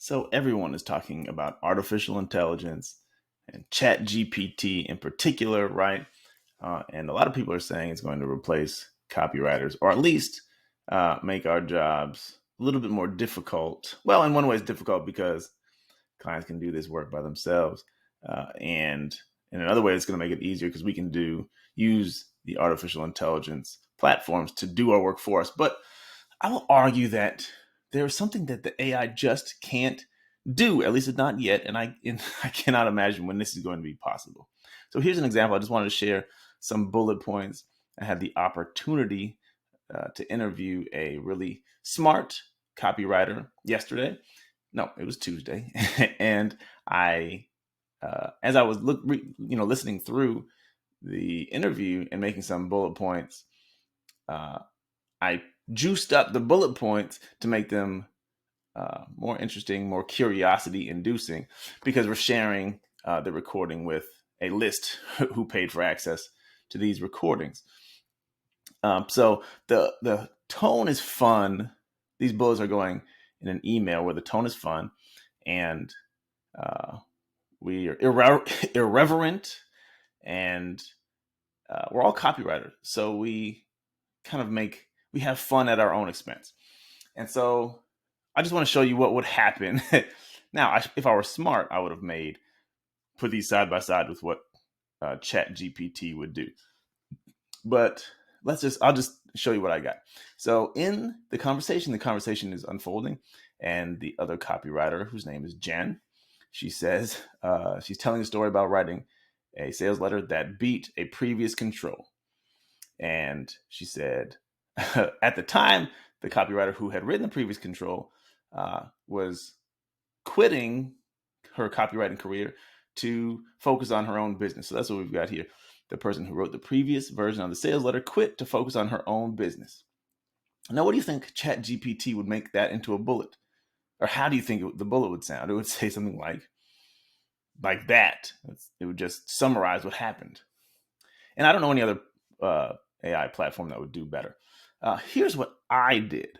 So everyone is talking about artificial intelligence and ChatGPT in particular, right? And a lot of people are saying it's going to replace copywriters, or at least make our jobs a little bit more difficult. Well, in one way, it's difficult because clients can do this work by themselves, and in another way, it's going to make it easier because we can use the artificial intelligence platforms to do our work for us. But I will argue that there is something that the AI just can't do, at least it's not yet, and I cannot imagine when this is going to be possible. So here's an example. I just wanted to share some bullet points. I had the opportunity to interview a really smart copywriter yesterday. No, it was Tuesday, and as I was listening through the interview and making some bullet points, I juiced up the bullet points to make them more interesting, more curiosity inducing, because we're sharing the recording with a list who paid for access to these recordings. So the tone is fun. These bullets are going in an email where the tone is fun, and we are irreverent, and we're all copywriters. So we kind of we have fun at our own expense. And so I just want to show you what would happen. Now, if I were smart, I would have put these side by side with what ChatGPT would do. But I'll just show you what I got. So in the conversation is unfolding, and the other copywriter, whose name is Jen, she says she's telling a story about writing a sales letter that beat a previous control. And she said, at the time, the copywriter who had written the previous control was quitting her copywriting career to focus on her own business. So that's what we've got here. The person who wrote the previous version of the sales letter quit to focus on her own business. Now, what do you think ChatGPT would make that into a bullet? Or how do you think the bullet would sound? It would say something like that. It would just summarize what happened. And I don't know any other AI platform that would do better. Here's what I did.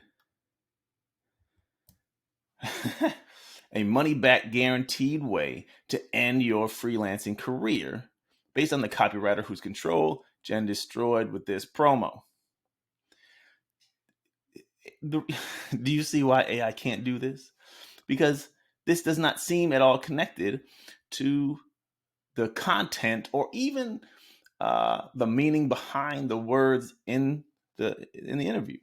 A money-back guaranteed way to end your freelancing career based on the copywriter whose control Jen destroyed with this promo. Do you see why AI can't do this? Because this does not seem at all connected to the content or even the meaning behind the words in the interview.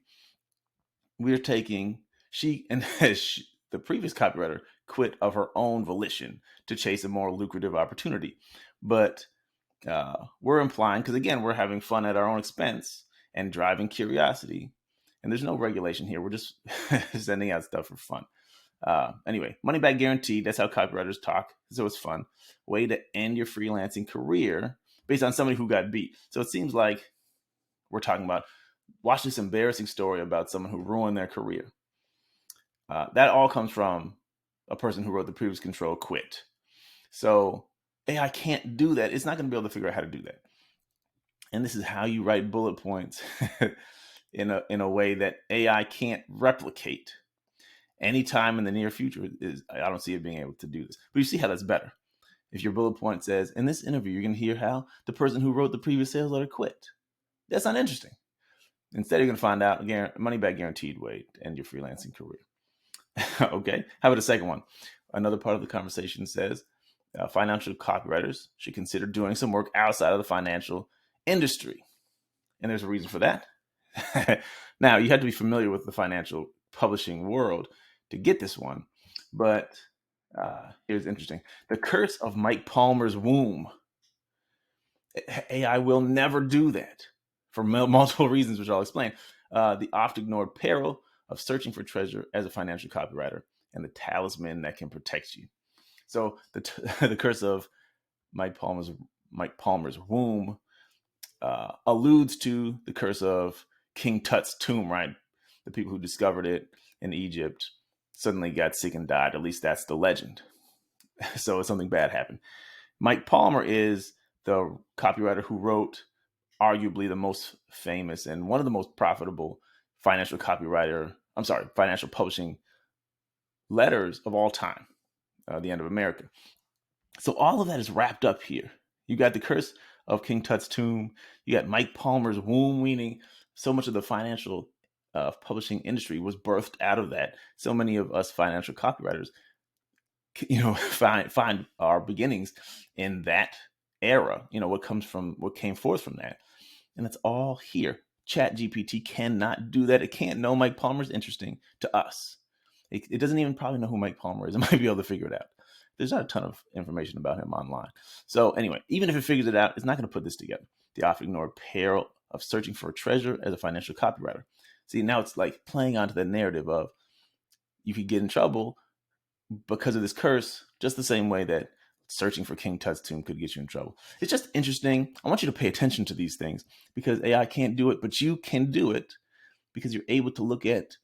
We're taking the previous copywriter quit of her own volition to chase a more lucrative opportunity, but we're implying, because again, we're having fun at our own expense and driving curiosity, and there's no regulation here. We're just sending out stuff for fun. Anyway, money back guaranteed. That's how copywriters talk. So it's fun. Way to end your freelancing career based on somebody who got beat. So it seems like we're talking about watch this embarrassing story about someone who ruined their career. That all comes from a person who wrote the previous control quit. So AI can't do that. It's not going to be able to figure out how to do that. And this is how you write bullet points in a way that AI can't replicate. Anytime in the near future, I don't see it being able to do this. But you see how that's better. If your bullet point says, in this interview, you're going to hear how the person who wrote the previous sales letter quit. That's not interesting. Instead, you're going to find out money back guaranteed way to end your freelancing career. Okay. How about a second one? Another part of the conversation says financial copywriters should consider doing some work outside of the financial industry. And there's a reason for that. Now, you have to be familiar with the financial publishing world to get this one. But here's interesting. The curse of Mike Palmer's womb. AI will never do that for multiple reasons, which I'll explain. The oft ignored peril of searching for treasure as a financial copywriter and the talisman that can protect you. So the curse of Mike Palmer's womb alludes to the curse of King Tut's tomb, right? The people who discovered it in Egypt suddenly got sick and died. At least that's the legend. So something bad happened. Mike Palmer is the copywriter who wrote arguably the most famous and one of the most profitable financial publishing letters of all time, the end of America. So all of that is wrapped up here. You got the curse of King Tut's tomb. You got Mike Palmer's womb weaning. So much of the financial publishing industry was birthed out of that. So many of us financial copywriters, find our beginnings in that era. What came forth from that, and it's all here. ChatGPT cannot do that. It can't know Mike Palmer's interesting to us. It doesn't even probably know who Mike Palmer is. It might be able to figure it out. There's not a ton of information about him online. So anyway, even if it figures it out, it's not going to put this together. The often ignored peril of searching for a treasure as a financial copywriter. See, now it's like playing onto the narrative of you could get in trouble because of this curse, just the same way that searching for King Tut's tomb could get you in trouble. It's just interesting. I want you to pay attention to these things because AI can't do it, but you can do it because you're able to look at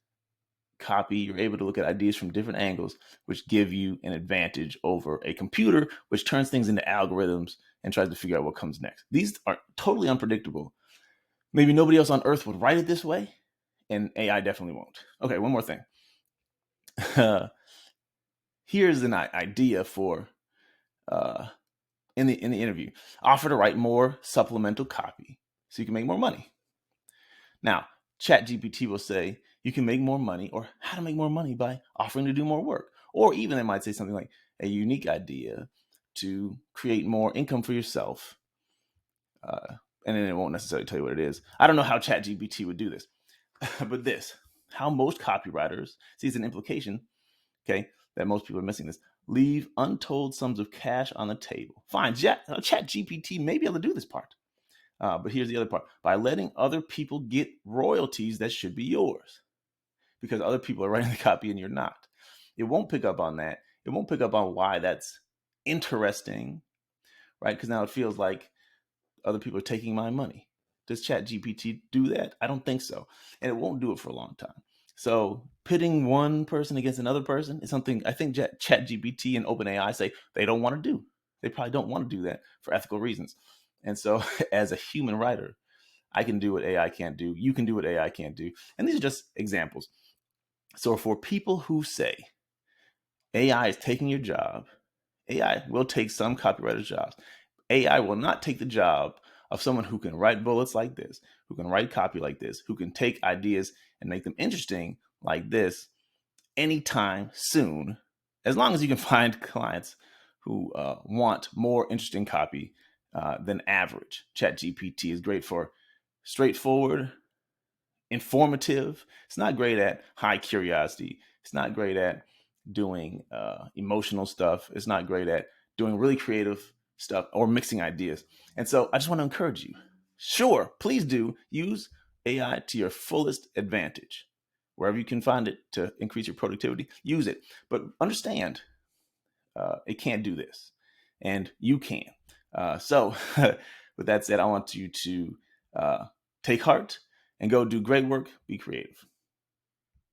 copy, you're able to look at ideas from different angles, which give you an advantage over a computer, which turns things into algorithms and tries to figure out what comes next. These are totally unpredictable. Maybe nobody else on earth would write it this way, and AI definitely won't. Okay, one more thing. Here's an idea for in the interview. Offer to write more supplemental copy so you can make more money. Now, ChatGPT will say you can make more money, or how to make more money by offering to do more work. Or even they might say something like a unique idea to create more income for yourself. And then it won't necessarily tell you what it is. I don't know how ChatGPT would do this, but how most copywriters see it's an implication, okay, that most people are missing this. Leave untold sums of cash on the table. Fine, ChatGPT may be able to do this part. But here's the other part. By letting other people get royalties that should be yours. Because other people are writing the copy and you're not. It won't pick up on that. It won't pick up on why that's interesting, right? Because now it feels like other people are taking my money. Does ChatGPT do that? I don't think so. And it won't do it for a long time. So pitting one person against another person is something I think ChatGPT and OpenAI say they don't want to do. They probably don't want to do that for ethical reasons. And so as a human writer, I can do what AI can't do. You can do what AI can't do. And these are just examples. So for people who say AI is taking your job, AI will take some copywriters' jobs. AI will not take the job of someone who can write bullets like this, who can write copy like this, who can take ideas and make them interesting like this anytime soon, as long as you can find clients who want more interesting copy than average. ChatGPT is great for straightforward, informative. It's not great at high curiosity. It's not great at doing emotional stuff. It's not great at doing really creative stuff or mixing ideas. And so I just want to encourage you. Sure, please do use AI to your fullest advantage. Wherever you can find it to increase your productivity, use it. But understand, it can't do this, and you can. So, with that said, I want you to take heart and go do great work. Be creative.